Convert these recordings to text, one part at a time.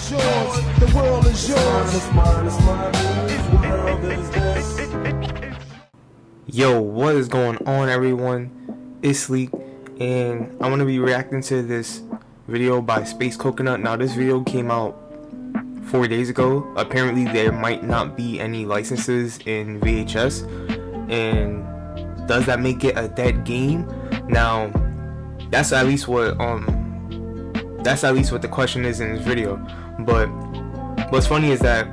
is yours, the world is yours. Yo, what is going on, everyone? It's Leak, and I'm gonna be reacting to this video by Space Coconut. Now, this video came out 4 days ago. Apparently, there might not be any licenses in VHS, and does that make it a dead game? Now, that's at least what the question is in this video. But what's funny is that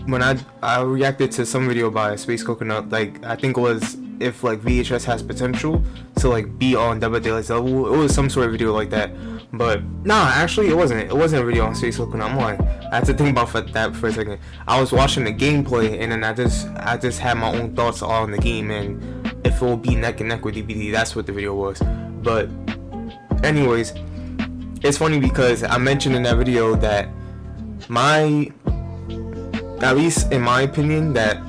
when I reacted to some video by Space Coconut, like I think it was if like VHS has potential to like be on Dead by Daylight's level. It was some sort of video like that. But nah, actually it wasn't a video on Space Coconut. I'm lying. I had to think about that for a second. I was watching the gameplay, and then I just had my own thoughts on the game, and if it will be neck and neck with DBD, that's what the video was. But anyways, it's funny because I mentioned in that video that at least in my opinion, that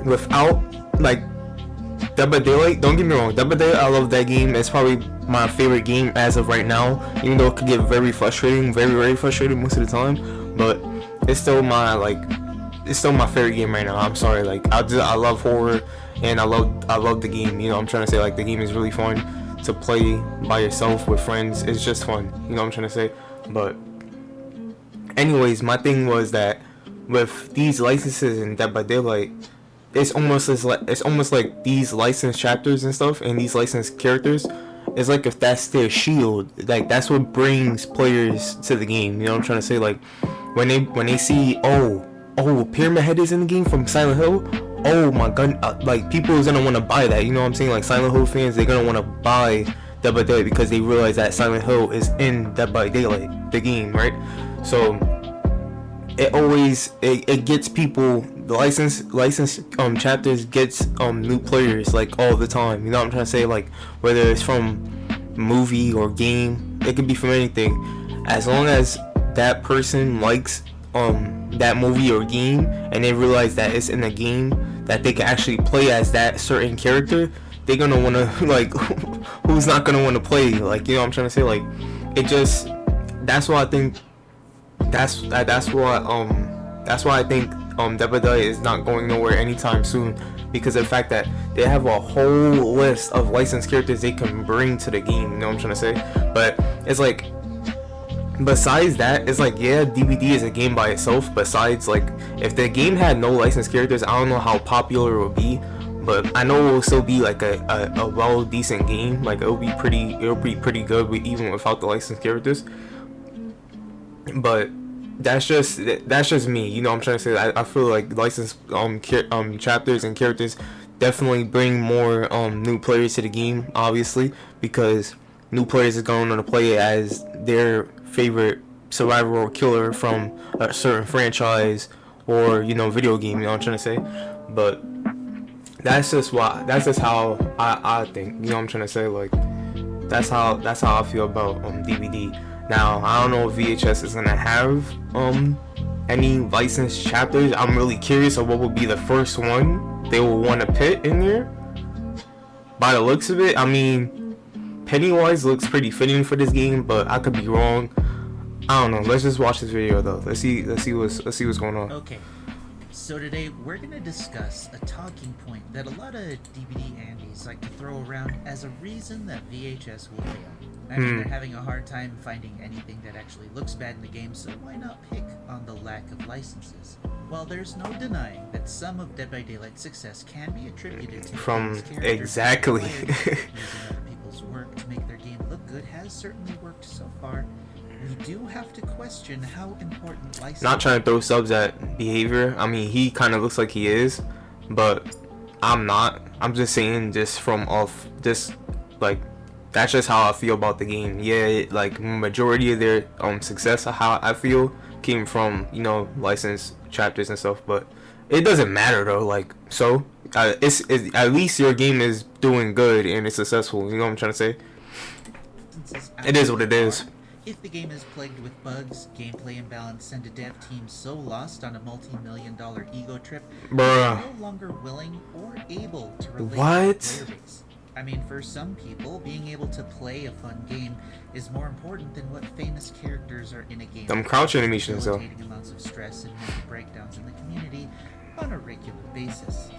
without like Dead by Daylight, don't get me wrong, Dead by Daylight, I love that game. It's probably my favorite game as of right now, even though it could get very frustrating, very frustrating most of the time, but it's still my favorite game right now. I'm sorry, like I love horror, and I love the game, you know what I'm trying to say. Like, the game is really fun to play by yourself with friends. It's just fun, you know what I'm trying to say. But anyways, my thing was that with these licenses in Dead by Daylight, it's almost like these licensed chapters and stuff, and these licensed characters, it's like if that's their shield, like that's what brings players to the game, you know what I'm trying to say. Like when they see oh Pyramid Head is in the game from Silent Hill, oh my god, like people is gonna want to buy that, you know what I'm saying. Like Silent Hill fans, they're gonna want to buy Dead by Daylight because they realize that Silent Hill is in Dead by Daylight, the game, right? So it gets people, the license chapters gets new players like all the time, you know what I'm trying to say. Like whether it's from movie or game, it could be from anything, as long as that person likes that movie or game, and they realize that it's in a game that they can actually play as that certain character, they're gonna want to like who's not gonna want to play, like, you know what I'm trying to say. Like it just, that's why I think that's why I think Dead by Daylight is not going nowhere anytime soon, because of the fact that they have a whole list of licensed characters they can bring to the game, you know what I'm trying to say. But it's like, besides that, it's like, yeah, DBD is a game by itself. Besides, like, if the game had no licensed characters, I don't know how popular it would be, but I know it will still be like a well decent game. Like it'll be pretty good even without the licensed characters. But that's just me, you know what I'm trying to say. I feel like licensed chapters and characters definitely bring more new players to the game, obviously, because new players are going to play it as their favorite survivor or killer from a certain franchise or, you know, video game, you know what I'm trying to say. But that's just how I think, you know what I'm trying to say. Like that's how I feel about DVD. Now, I don't know if VHS is gonna have any licensed chapters. I'm really curious of what would be the first one they will want to put in there. By the looks of it, I mean, Pennywise looks pretty fitting for this game, but I could be wrong. I don't know. Let's just watch this video though. Let's see what's going on. Okay. So today we're going to discuss a talking point that a lot of DVD Andes like to throw around as a reason that VHS will fail. I mean, they're having a hard time finding anything that actually looks bad in the game, so why not pick on the lack of licenses? While there's no denying that some of Dead by Daylight's success can be attributed to from exactly using other people's work to make their game look good has certainly worked so far. We do have to question how important license. Not trying to throw subs at behavior. I mean, he kind of looks like he is, but I'm not. I'm just saying, just from off, just like, that's just how I feel about the game. Yeah, like majority of their success, how I feel, came from, you know, licensed chapters and stuff. But it doesn't matter though. Like, so it's at least your game is doing good and it's successful. You know what I'm trying to say? It is what it is. If the game is plagued with bugs, gameplay imbalance, and a dev team so lost on a multi-million-dollar ego trip, they're no longer willing or able to relate to the player base. I mean, for some people, being able to play a fun game is more important than what famous characters are in a game. Them crouch animations, though. Debilitating amounts of stress and mental breakdowns in the community on a regular basis.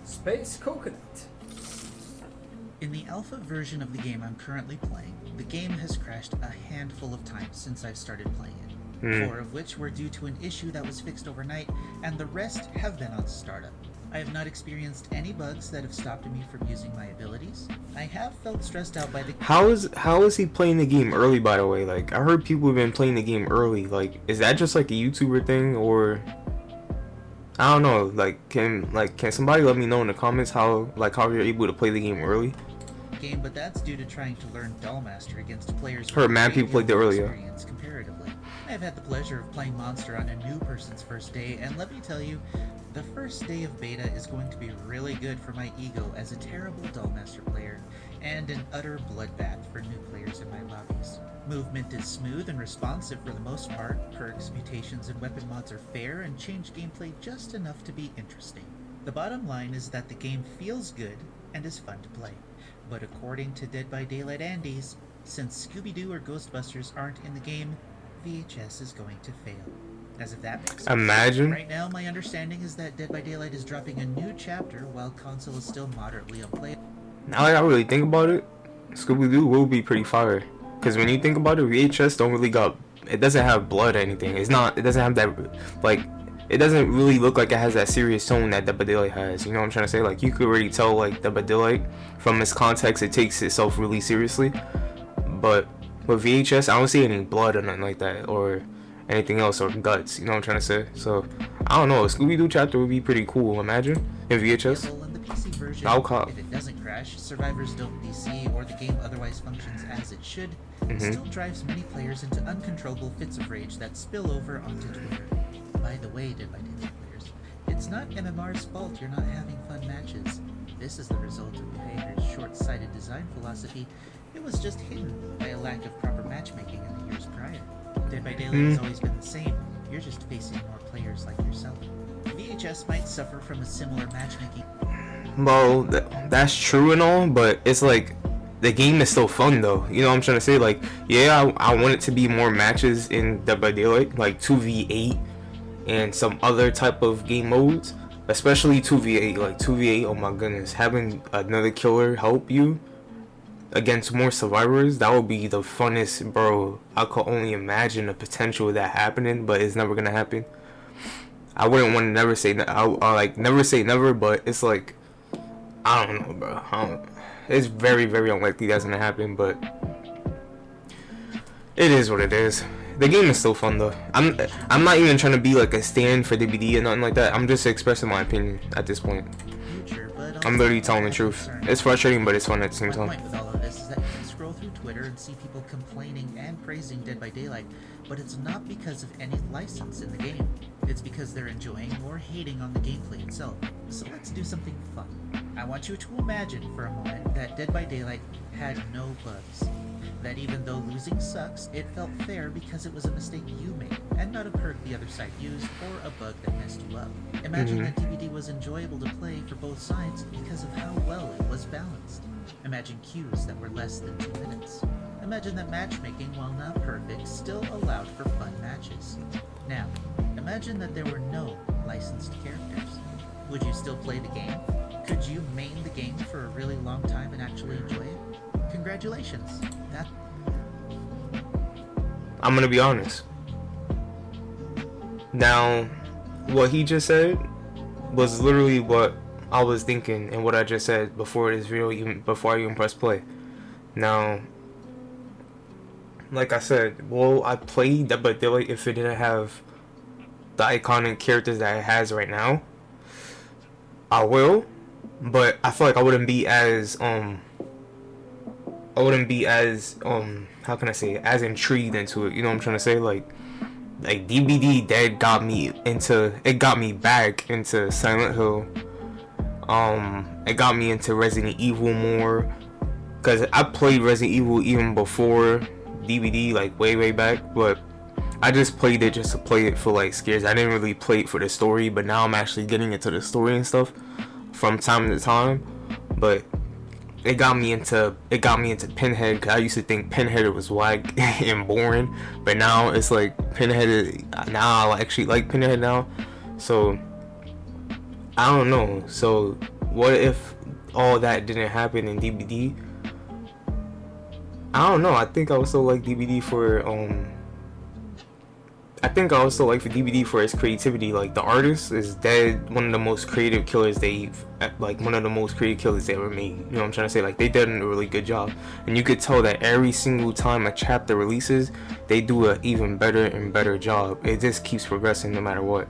Space Coconut. In the alpha version of the game I'm currently playing, the game has crashed a handful of times since I've started playing it. 4 of which were due to an issue that was fixed overnight, and the rest have been on startup. I have not experienced any bugs that have stopped me from using my abilities. I have felt stressed out by the... How is he playing the game early, by the way? Like, I heard people have been playing the game early. Like, is that just like a YouTuber thing, or... I don't know. Like, can somebody let me know in the comments how you're able to play the game early? But that's due to trying to learn Dollmaster against players Heard mad people played it earlier. experience comparatively. I have had the pleasure of playing Monster on a new person's first day, and let me tell you, the first day of beta is going to be really good for my ego as a terrible Dollmaster player, and an utter bloodbath for new players in my lobbies. Movement is smooth and responsive for the most part, perks, mutations, and weapon mods are fair and change gameplay just enough to be interesting. The bottom line is that the game feels good and is fun to play. But according to Dead by Daylight Andes, since Scooby-Doo or Ghostbusters aren't in the game, VHS is going to fail. As if that makes sense. Imagine. Right now, my understanding is that Dead by Daylight is dropping a new chapter while console is still moderately unplayable. Now that I really think about it, Scooby-Doo will be pretty fire. Because when you think about it, VHS don't really it doesn't have blood or anything. It doesn't have that, like, it doesn't really look like it has that serious tone that Dead by Daylight has. You know what I'm trying to say? Like, you could already tell, like, Dead by Daylight, from its context, it takes itself really seriously. But with VHS, I don't see any blood or nothing like that, or anything else, or guts. You know what I'm trying to say? So, I don't know. A Scooby-Doo chapter would be pretty cool, imagine, in VHS. In the PC version, if it doesn't crash, Survivors don't DC, or the game otherwise functions as it should, it still drives many players into uncontrollable fits of rage that spill over onto Twitter. By the way, Dead by Daylight players, it's not MMR's fault you're not having fun matches. This is the result of behavior's short-sighted design philosophy. It was just hidden by a lack of proper matchmaking in the years prior. Dead by Daylight has always been the same. You're just facing more players like yourself. VHS might suffer from a similar matchmaking. Well, that's true and all, but it's like, the game is still fun though. You know what I'm trying to say? Like, yeah, I want it to be more matches in Dead by Daylight, like 2v8 and some other type of game modes, especially 2v8. Like 2v8, oh my goodness, having another killer help you against more survivors, that would be the funnest, bro. I could only imagine the potential of that happening, but it's never gonna happen. I wouldn't want to never say never say never, but it's like, I don't know, bro. It's very, very unlikely that's gonna happen, but it is what it is. The game is still fun though. I'm not even trying to be like a stand for DBD or nothing like that. I'm just expressing my opinion at this point. I'm literally telling the truth. It's frustrating, but it's fun at the same time. My point with all of this is that you can scroll through Twitter and see people complaining and praising Dead by Daylight, but it's not because of any license in the game. It's because they're enjoying or hating on the gameplay itself. So let's do something fun. I want you to imagine for a moment that Dead by Daylight had no bugs. That even though losing sucks, it felt fair because it was a mistake you made, and not a perk the other side used, or a bug that messed you up. Imagine that DBD was enjoyable to play for both sides because of how well it was balanced. Imagine queues that were less than 2 minutes. Imagine that matchmaking, while not perfect, still allowed for fun matches. Now, imagine that there were no licensed characters. Would you still play the game? Could you main the game for a really long time and actually enjoy it? Congratulations. I'm gonna be honest. Now, what he just said was literally what I was thinking and what I just said before this video, before I even pressed play. Now, like I said, will I play Dead by Daylight if it didn't have the iconic characters that it has right now? I will, but I feel like I wouldn't be as how can I say it, as intrigued into it. You know what I'm trying to say? Like DBD Dead got me back into Silent Hill. It got me into Resident Evil more, because I played Resident Evil even before DBD, like way back, but I just played it just to play it for like scares. I didn't really play it for the story, but now I'm actually getting into the story and stuff from time to time. But it got me into Pinhead, 'cause I used to think Pinhead was whack and boring, but now it's like now I actually like Pinhead now. So I don't know. So what if all that didn't happen in DBD? I don't know. I think I would still like DBD for I think I also like for DBD for its creativity. Like, the artist is dead one of the most creative killers they ever made. You know what I'm trying to say? Like, they did a really good job, and you could tell that every single time a chapter releases, they do an even better and better job. It just keeps progressing no matter what.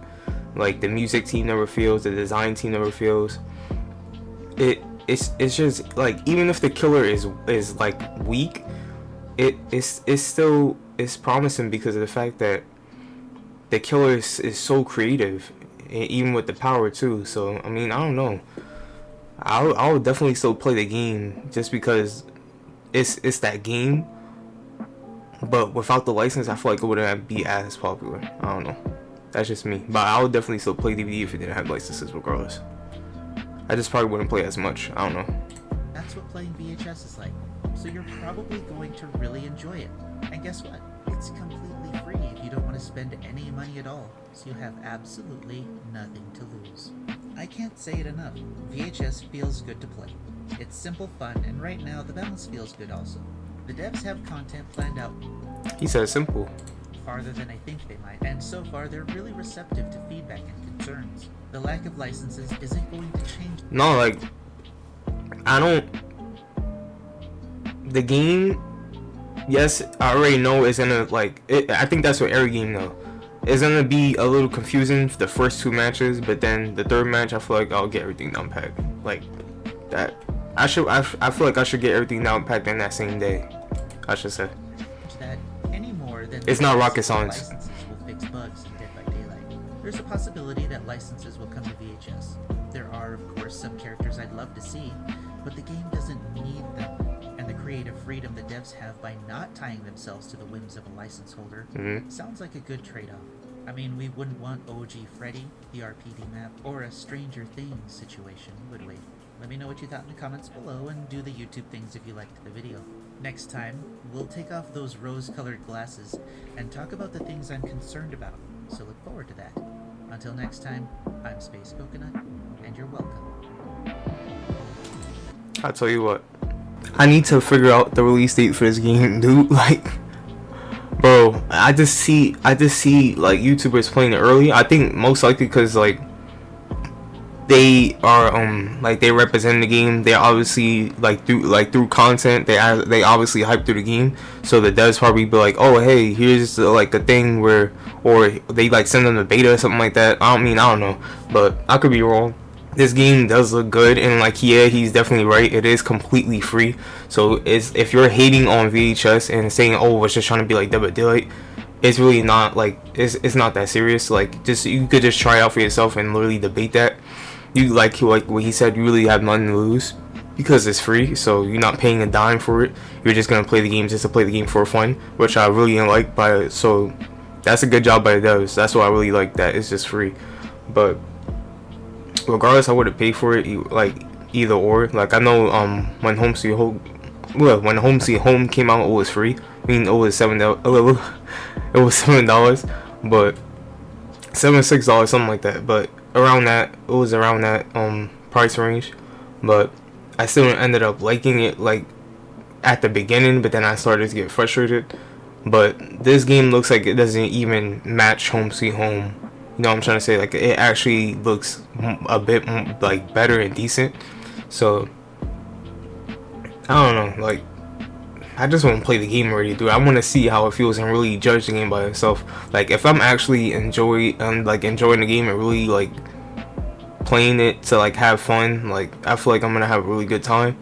Like, the music team never fails, the design team never fails. It's just like, even if the killer is like weak, it's still promising because of the fact that the killer is so creative, even with the power too. So I mean, I don't know. I would definitely still play the game just because it's that game. But without the license, I feel like it wouldn't be as popular. I don't know. That's just me. But I would definitely still play DVD if it didn't have licenses, regardless. I just probably wouldn't play as much. I don't know. That's what playing VHS is like. So you're probably going to really enjoy it. And guess what? It's completely free if you don't want to spend any money at all. So you have absolutely nothing to lose. I can't say it enough. VHS feels good to play. It's simple fun, and right now the balance feels good also. The devs have content planned out He said simple. farther than I think they might, and so far they're really receptive to feedback and concerns. The lack of licenses isn't going to change. No, like, I don't. The game, yes, I already know it's gonna, like, I think that's what every game though. It's gonna be a little confusing for the first two matches, but then the third match, I feel like I'll get everything down packed. Like that, I feel like I should get everything down packed in that same day. I should say. That any more than It's not rocket science. licenses will fix bugs in Dead by Daylight. There's a possibility that licenses will come to VHS. There are, of course, some characters I'd love to see, but the game doesn't need them. And the creative freedom the devs have by not tying themselves to the whims of a license holder sounds like a good trade-off. I mean, we wouldn't want OG Freddy, the RPD map, or a Stranger Things situation, would we? Let me know what you thought in the comments below, and do the YouTube things if you liked the video. Next time, we'll take off those rose-colored glasses and talk about the things I'm concerned about, so look forward to that. Until next time, I'm Space Coconut, and you're welcome. I'll tell you what. I need to figure out the release date for this game, dude. Like, bro, I just see like YouTubers playing it early. I think most likely because like they are like they represent the game. They obviously through content. They obviously hype through the game. So the devs probably be like, oh hey, here's like a thing where, or they like send them the beta or something like that. I don't know, but I could be wrong. This game does look good, and like, yeah, he's definitely right. It is completely free. So if you're hating on VHS and saying, oh, it's just trying to be like Dead by Daylight, it's really not. Like, it's not that serious. Like, just you could just try it out for yourself and literally debate that. You like what he said, you really have nothing to lose because it's free. So you're not paying a dime for it. You're just gonna play the game just to play the game for fun, which I really like. So that's a good job by the devs. That's why I really like that it's just free. But regardless, I would have paid for it, like either or. Like, I know when Home Sweet Home came out, it was free. I mean, it was $7, but $6, something like that. But around that, it was around that price range. But I still ended up liking it like at the beginning, but then I started to get frustrated. But this game looks like it doesn't even match Home Sweet Home. You know what I'm trying to say? Like, it actually looks a bit like better and decent. So I don't know. Like, I just want to play the game already, dude. I want to see how it feels and really judge the game by itself. Like, if I'm actually enjoying the game and really like playing it to like have fun, like, I feel like I'm gonna have a really good time.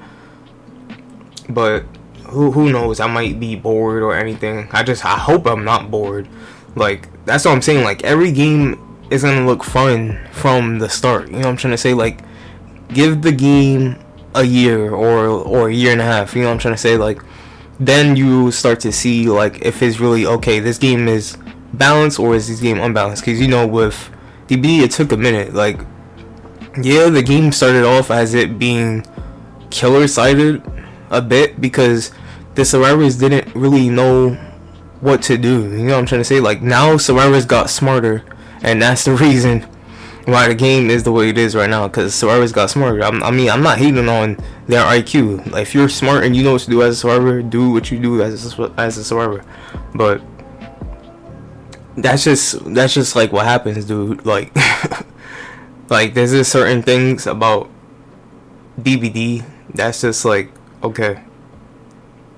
But who knows? I might be bored or anything. I hope I'm not bored. Like, that's what I'm saying. Like, every game is gonna look fun from the start. You know what I'm trying to say? Like, give the game a year or a year and a half. You know what I'm trying to say? Like, then you start to see like if it's really okay. This game is balanced or is this game unbalanced? Because, you know, with DBD, it took a minute. Like, yeah, the game started off as it being killer sided a bit because the survivors didn't really know what to do. You know what I'm trying to say? Like, now survivors got smarter, and that's the reason why the game is the way it is right now, because survivors got smarter. I mean, I'm not hating on their IQ. Like, if you're smart and you know what to do as a survivor, do what you do as a survivor. But that's just like what happens, dude. Like, like, there's just certain things about DBD that's just like, okay,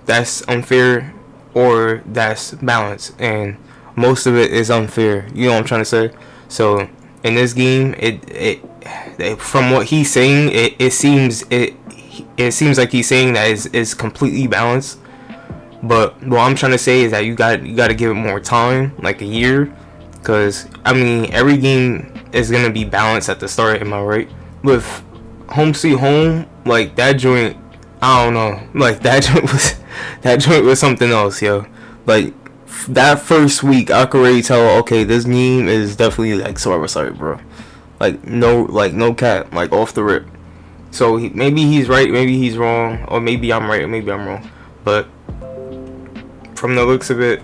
that's unfair or that's balanced, and most of it is unfair. You know what I'm trying to say? So in this game, it from what he's saying, it seems like he's saying that is completely balanced. But what I'm trying to say is that you got to give it more time, like a year, because I mean, every game is gonna be balanced at the start. Am I right? With Home Sweet Home, like that joint, I don't know, like that joint was something else, yo. Like that first week, I could already tell, okay, this game is definitely like Survivor Side, bro. Like no cap, like off the rip. So maybe he's right, maybe he's wrong, or maybe I'm right, or maybe I'm wrong. But from the looks of it,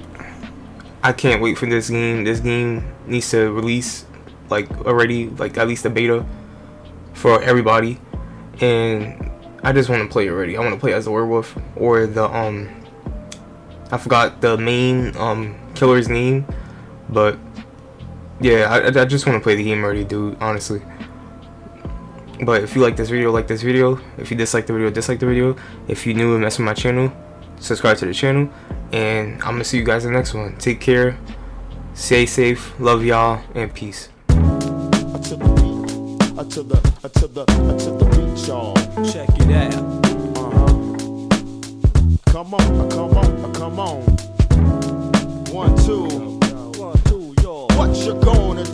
I can't wait for this game. This game needs to release, like, already, like at least the beta for everybody, and I just want to play already. I want to play as a werewolf or the I forgot the main killer's name, but yeah, I just want to play the game already, dude, honestly. But if you like this video, like this video. If you dislike the video, dislike the video. If you're new and mess with my channel, subscribe to the channel, and I'm gonna see you guys in the next one. Take care, stay safe, love y'all, and peace. To the beat, y'all. Check it out. Come on. 1, 2. What you gonna do?